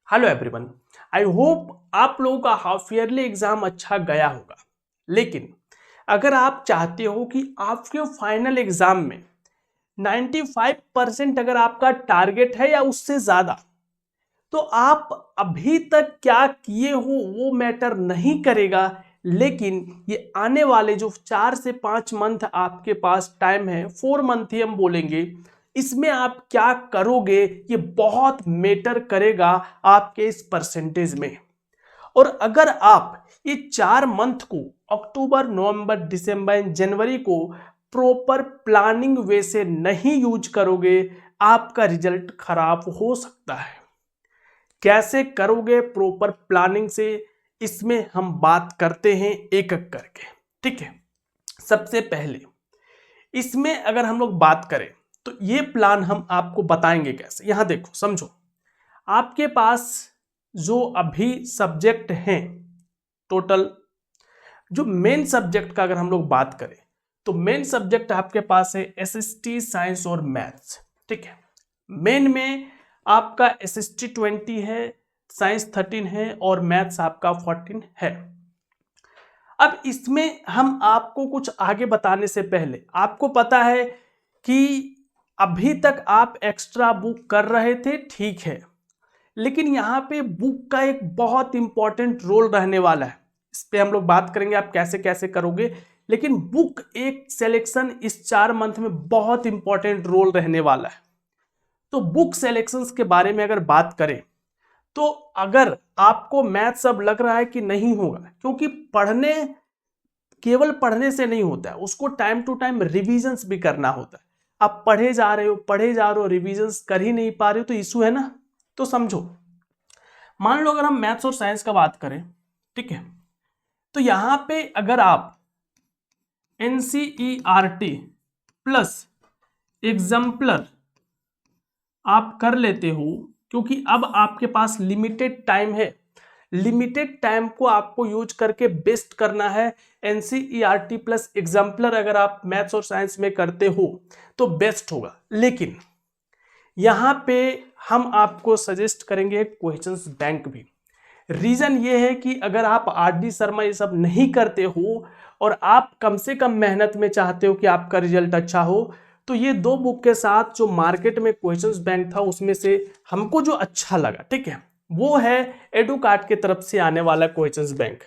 Hello everyone. I hope आप लोगों का हाफ ईयरली एग्जाम अच्छा गया होगा। लेकिन अगर आप चाहते हो कि आपके फाइनल एग्जाम में 95% अगर आपका टारगेट है या उससे ज्यादा, तो आप अभी तक क्या किए हो वो मैटर नहीं करेगा। लेकिन ये आने वाले जो 4 से 5 मंथ आपके पास टाइम है, 4 मंथ ही हम बोलेंगे, इसमें आप क्या करोगे ये बहुत मैटर करेगा आपके इस परसेंटेज में। और अगर आप ये 4 मंथ को अक्टूबर, नवंबर, दिसंबर, जनवरी को प्रॉपर प्लानिंग वे से नहीं यूज करोगे, आपका रिजल्ट खराब हो सकता है। कैसे करोगे प्रॉपर प्लानिंग से, इसमें हम बात करते हैं एक एक करके। ठीक है, सबसे पहले इसमें अगर हम लोग बात करें तो ये प्लान हम आपको बताएंगे कैसे। यहां देखो, समझो, आपके पास जो अभी सब्जेक्ट हैं टोटल, जो मेन सब्जेक्ट का अगर हम लोग बात करें तो मेन सब्जेक्ट आपके पास है एसएसटी, साइंस और मैथ्स। ठीक है, मेन में आपका एसएसटी 20 है, साइंस 13 है और मैथ्स आपका 14 है। अब इसमें हम आपको कुछ आगे बताने से पहले, आपको पता है कि अभी तक आप एक्स्ट्रा बुक कर रहे थे, ठीक है, लेकिन यहाँ पे बुक का एक बहुत इंपॉर्टेंट रोल रहने वाला है। इस पे हम लोग बात करेंगे आप कैसे कैसे करोगे, लेकिन बुक एक सिलेक्शन इस 4 मंथ में बहुत इंपॉर्टेंट रोल रहने वाला है। तो बुक सिलेक्शंस के बारे में अगर बात करें तो अगर आपको मैथ्स अब लग रहा है कि नहीं होगा, क्योंकि पढ़ने केवल पढ़ने से नहीं होता है, उसको टाइम टू टाइम रिविजन्स भी करना होता है। आप पढ़े जा रहे हो रिविजन्स कर ही नहीं पा रहे हो तो इशू है ना। तो समझो, मान लो अगर हम मैथ्स और साइंस का बात करें, ठीक है, तो यहां पे अगर आप एनसीईआरटी प्लस एग्जाम्पलर आप कर लेते हो, क्योंकि अब आपके पास लिमिटेड टाइम है, लिमिटेड टाइम को आपको यूज करके बेस्ट करना है। एनसीईआरटी प्लस एग्जाम्पलर अगर आप मैथ्स और साइंस में करते हो तो बेस्ट होगा। लेकिन यहां पे हम आपको सजेस्ट करेंगे क्वेश्चंस बैंक भी। रीजन ये है कि अगर आप आरडी शर्मा ये सब नहीं करते हो और आप कम से कम मेहनत में चाहते हो कि आपका रिजल्ट अच्छा हो, तो ये दो बुक के साथ जो मार्केट में क्वेश्चंस बैंक था उसमें से हमको जो अच्छा लगा, ठीक है, वो है एडुकार्ट की तरफ से आने वाला क्वेश्चंस बैंक।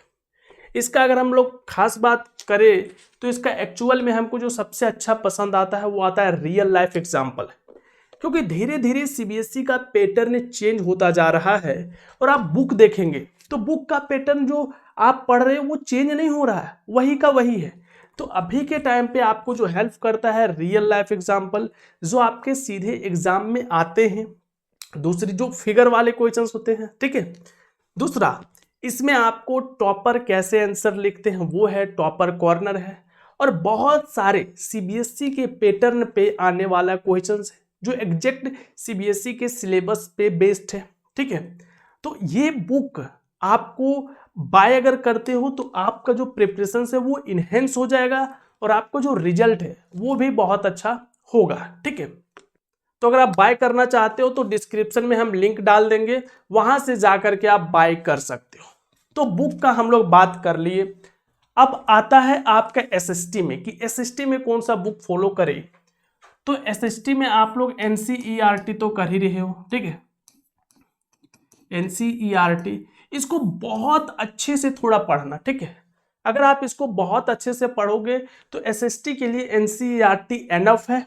इसका अगर हम लोग खास बात करें तो इसका एक्चुअल में हमको जो सबसे अच्छा पसंद आता है वो आता है रियल लाइफ एग्जाम्पल। क्योंकि धीरे धीरे सीबीएसई का पैटर्न चेंज होता जा रहा है और आप बुक देखेंगे तो बुक का पैटर्न जो आप पढ़ रहे हो वो चेंज नहीं हो रहा है, वही का वही है। तो अभी के टाइम पे आपको जो हेल्प करता है रियल लाइफ एग्जाम्पल, जो आपके सीधे एग्जाम में आते हैं। दूसरी जो फिगर वाले क्वेश्चंस होते हैं, ठीक है। दूसरा, इसमें आपको टॉपर कैसे आंसर लिखते हैं वो है, टॉपर कॉर्नर है, और बहुत सारे सीबीएसई के पैटर्न पे आने वाला क्वेश्चंस है जो एग्जैक्ट सीबीएसई के सिलेबस पे बेस्ड है। ठीक है, तो ये बुक आपको बाय अगर करते हो तो आपका जो प्रिपरेशन है वो इनहेंस हो जाएगा और आपको जो रिजल्ट है वो भी बहुत अच्छा होगा। ठीक है, तो अगर आप बाय करना चाहते हो तो डिस्क्रिप्शन में हम लिंक डाल देंगे, वहां से जाकर के आप बाय कर सकते हो। तो बुक का हम लोग बात कर लिए। अब आता है आपका एसएसटी में कि एसएसटी में कौन सा बुक फॉलो करें। तो एसएसटी में आप लोग एनसीईआरटी तो कर ही रहे हो, ठीक है, एनसीईआरटी इसको बहुत अच्छे से थोड़ा पढ़ना। ठीक है, अगर आप इसको बहुत अच्छे से पढ़ोगे तो एसएसटी के लिए एनसीईआरटी एनफ है,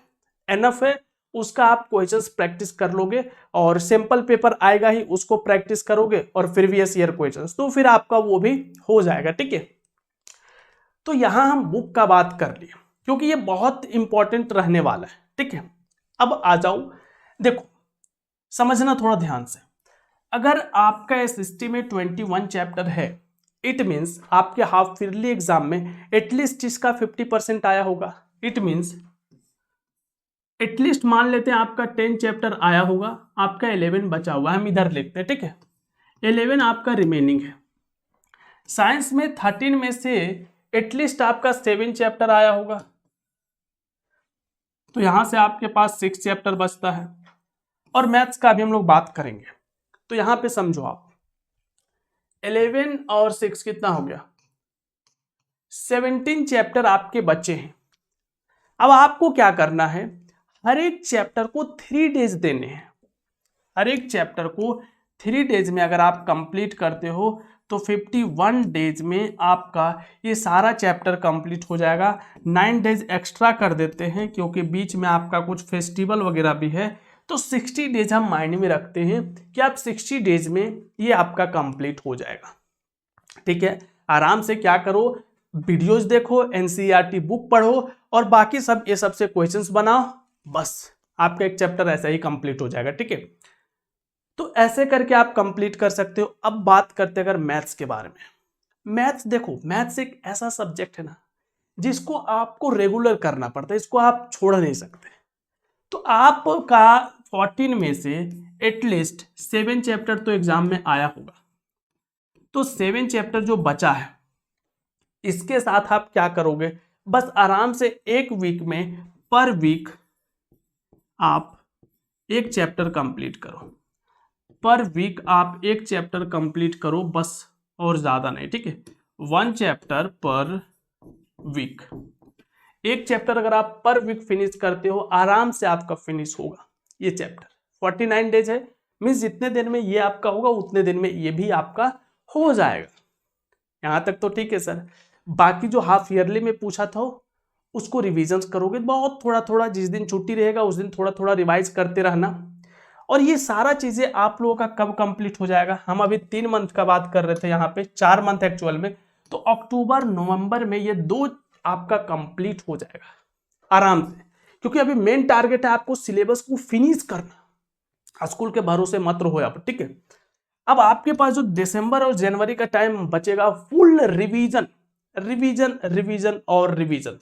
एनफ है। उसका आप क्वेश्चंस प्रैक्टिस कर लोगे और सिंपल पेपर आएगा ही, उसको प्रैक्टिस करोगे और प्रीवियस ईयर क्वेश्चंस, तो फिर आपका वो भी हो जाएगा। ठीक है, तो यहां हम बुक का बात कर लिए क्योंकि ये बहुत इंपॉर्टेंट रहने वाला है। ठीक है, अब आ जाओ, देखो समझना थोड़ा ध्यान से। अगर आपका एसएसटी में 21 चैप्टर है, इट मीन्स आपके हाफ ईयरली एग्जाम में एटलीस्ट इसका 50% आया होगा। इट मीन्स एटलीस्ट मान लेते हैं आपका 10 चैप्टर आया होगा, आपका 11 बचा हुआ है, हम इधर लिखते हैं। ठीक है, 11 आपका रिमेनिंग है। साइंस में 13 में से एटलीस्ट आपका 7 चैप्टर आया होगा, तो यहां से आपके पास 6 चैप्टर बचता है। और मैथ्स का भी हम लोग बात करेंगे। तो यहां पे समझो आप 11 और 6 कितना हो गया, 17 चैप्टर आपके बच्चे हैं। अब आपको क्या करना है, हर एक चैप्टर को 3 डेज देने हैं। हर एक चैप्टर को 3 डेज में अगर आप कंप्लीट करते हो तो 51 डेज में आपका ये सारा चैप्टर कंप्लीट हो जाएगा। 9 डेज एक्स्ट्रा कर देते हैं क्योंकि बीच में आपका कुछ फेस्टिवल वगैरह भी है, तो 60 डेज हम माइंड में रखते हैं कि आप 60 डेज में ये आपका कंप्लीट हो जाएगा। ठीक है, आराम से क्या करो, वीडियोज देखो, एनसीईआरटी बुक पढ़ो और बाकी सब ये सबसे क्वेश्चंस बनाओ, बस आपका एक चैप्टर ऐसा ही कंप्लीट हो जाएगा। ठीक है, तो ऐसे करके आप कंप्लीट कर सकते हो। अब बात करते हैं अगर मैथ्स के बारे में। मैथ्स देखो, मैथ्स एक ऐसा सब्जेक्ट है ना जिसको आपको रेगुलर करना पड़ता है, इसको आप छोड़ नहीं सकते। तो आपका 14 में से एटलीस्ट 7 चैप्टर तो एग्जाम में आया होगा, तो 7 चैप्टर जो बचा है इसके साथ आप क्या करोगे, बस आराम से एक वीक में पर वीक आप एक चैप्टर कंप्लीट करो। पर वीक आप एक चैप्टर कंप्लीट करो बस, और ज्यादा नहीं। ठीक है, 1 चैप्टर पर वीक। एक चैप्टर अगर आप पर वीक फिनिश करते हो आराम से आपका फिनिश होगा ये चैप्टर। 49 डेज है, मीन्स जितने दिन में ये आपका होगा उतने दिन में ये भी आपका हो जाएगा। यहां तक तो ठीक है सर। बाकी जो हाफ ईयरली में पूछा था उसको रिविजन्स करोगे बहुत थोड़ा थोड़ा, जिस दिन छुट्टी रहेगा उस दिन थोड़ा थोड़ा रिवाइज करते रहना। और ये सारा चीजें आप लोगों का कब कंप्लीट हो जाएगा, हम अभी 3 मंथ का बात कर रहे थे, यहाँ पे 4 मंथ एक्चुअल में, तो अक्टूबर नवंबर में ये 2 आपका कंप्लीट हो जाएगा आराम से। क्योंकि अभी मेन टारगेट है आपको सिलेबस को फिनिश करना, स्कूल के भरोसे मत रहो आप। ठीक है, अब आपके पास जो दिसंबर और जनवरी का टाइम बचेगा फुल रिवीजन रिवीजन रिवीजन और रिवीजन।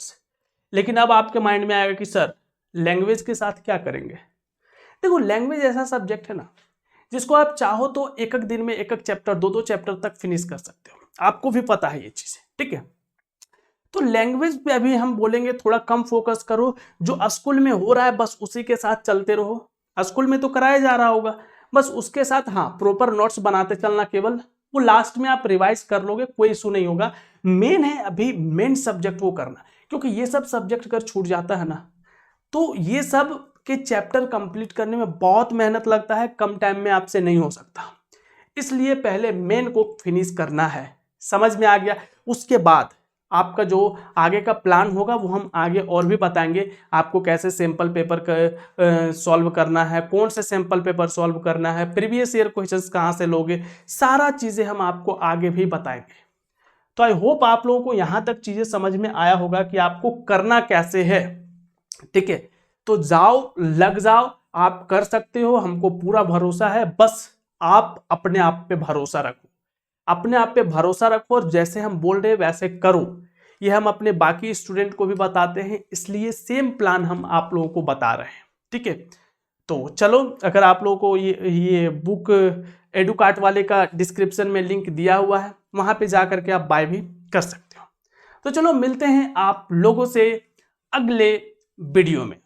लेकिन अब आपके माइंड में आएगा कि सर लैंग्वेज के साथ क्या करेंगे। देखो, लैंग्वेज ऐसा सब्जेक्ट है ना जिसको आप चाहो तो एक एक दिन में एक एक चैप्टर 2-2 चैप्टर तक फिनिश कर सकते हो, आपको भी पता है ये चीजें। ठीक है, तो लैंग्वेज पे अभी हम बोलेंगे थोड़ा कम फोकस करो, जो स्कूल में हो रहा है बस उसी के साथ चलते रहो। स्कूल में तो कराया जा रहा होगा, बस उसके साथ हाँ प्रॉपर नोट्स बनाते चलना, केवल वो लास्ट में आप रिवाइज कर लोगे, कोई इशू नहीं होगा। मेन है अभी मेन सब्जेक्ट वो करना, क्योंकि ये सब सब्जेक्ट अगर छूट जाता है ना तो ये सब के चैप्टर कंप्लीट करने में बहुत मेहनत लगता है, कम टाइम में आपसे नहीं हो सकता। इसलिए पहले मेन को फिनिश करना है, समझ में आ गया। उसके बाद आपका जो आगे का प्लान होगा वो हम आगे और भी बताएंगे, आपको कैसे सैंपल पेपर सॉल्व करना है, कौन से सैंपल पेपर सॉल्व करना है, प्रीवियस ईयर क्वेश्चंस कहाँ से लोगे, सारा चीज़ें हम आपको आगे भी बताएंगे। तो आई होप आप लोगों को यहाँ तक चीज़ें समझ में आया होगा कि आपको करना कैसे है। ठीक है, तो जाओ, लग जाओ, आप कर सकते हो, हमको पूरा भरोसा है। बस आप अपने आप पे भरोसा रखो, अपने आप पे भरोसा रखो और जैसे हम बोल रहे हैं वैसे करो। ये हम अपने बाकी स्टूडेंट को भी बताते हैं, इसलिए सेम प्लान हम आप लोगों को बता रहे हैं। ठीक है, तो चलो, अगर आप लोगों को ये बुक एडुकार्ट वाले का डिस्क्रिप्शन में लिंक दिया हुआ है, वहां पे जा करके आप बाय भी कर सकते हो। तो चलो मिलते हैं आप लोगों से अगले वीडियो में।